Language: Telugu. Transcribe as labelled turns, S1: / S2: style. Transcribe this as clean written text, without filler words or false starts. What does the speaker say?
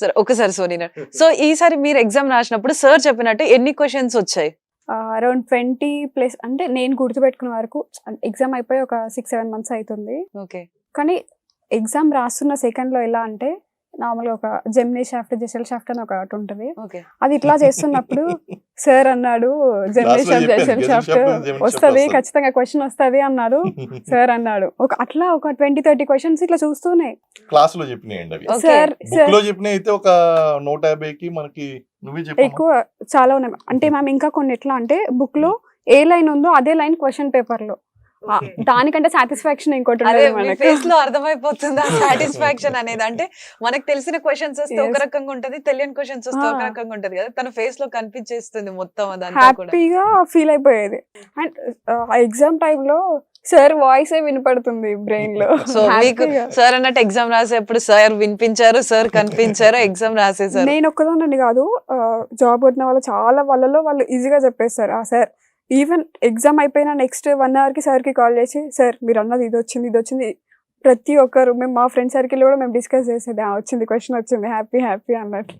S1: సరే ఒకసారి సోనినా. సో ఈసారి మీరు ఎగ్జామ్ రాసినప్పుడు సార్ చెప్పినట్టు ఎన్ని క్వశ్చన్స్ వచ్చాయి?
S2: అరౌండ్ 20+ అంటే నేను గుర్తుపెట్టుకున్న వరకు ఎగ్జామ్ అయిపోయి ఒక 6-7 మంత్స్ అవుతుంది.
S1: ఓకే.
S2: కానీ ఎగ్జామ్ రాస్తున్న సెకండ్లో ఎలా అంటే నార్మల్గా ఒక జెమినీ షాఫ్ట్ జెసెల్ షాఫ్ట్ అని ఒకటి ఉంటుంది.
S1: ఓకే.
S2: అది ఇట్లా చేస్తున్నప్పుడు సార్ అన్నాడు జెమినీ షాఫ్ట్ జెసెల్ షాఫ్ట్ వస్తుంది ఖచ్చితంగా క్వశ్చన్ వస్తుంది అన్నారు. సార్ అన్నాడు అట్లా ఒక 20-30 క్వశ్చన్స్ ఇట్లా చూస్తూనే
S3: క్లాస్ లో చెప్పినాయండి అవి.
S2: సార్
S3: బుక్ లో చెప్పిన అయితే ఒక 150కి మనకి నువ్వే చెప్పు.
S2: ఎక్కువ చాలా ఉన్నాయి. అంటే మ్యామ్ ఇంకా కొన్ని ఎట్లా అంటే బుక్ లో ఏ లైన్ ఉందో అదే లైన్ క్వశ్చన్ పేపర్ లో, దానికంటే సాటిస్ఫాక్షన్ ఇంకోటి
S1: అదే
S2: ఉండదు
S1: మీ
S2: మనకు.
S1: ఫేస్ లో అర్థమైపోతుంది ఆ సాటిస్ఫాక్షన్ అనేది. అంటే మనకు తెలిసిన క్వశ్చన్స్ వస్తే ఒక
S2: Yes.
S1: రకంగా ఉంటది, తెలియని క్వశ్చన్స్ వస్తే ఒక రకంగా ఉంటది కదా. తన ఫేస్ లో కనిపించేస్తుంది మొత్తం అదంతా కూడా.
S2: హ్యాపీగా ఫీల్ అయిపోయేది. అండ్ ఆ ఎగ్జామ్ టైంలో సార్ వాయిస్ వినపడుతుంది బ్రెయిన్ లో.
S1: సో మీకు సార్ అన్నట్టు ఎగ్జామ్ రాసేప్పుడు సార్ వినిపించారు, సార్ కనిపించారు, ఎగ్జామ్ రాసేసారు.
S2: నేను ఒక్కదాన్ని కాదు, జాబ్ కొట్టిన వాళ్ళు చాలా వాళ్ళలో వాళ్ళు ఈజీగా చెప్పేస్తారు. సార్ ఈవెన్ ఎగ్జామ్ అయిపోయిన నెక్స్ట్ 1 hour కి సార్కి కాల్ చేసి సార్ మీరు అన్నది ఇది వచ్చింది ప్రతి ఒక్కరు మేము మా ఫ్రెండ్ సర్కిల్ కూడా మేము డిస్కస్ చేసేది వచ్చింది క్వశ్చన్ వచ్చింది హ్యాపీ అన్నట్టు.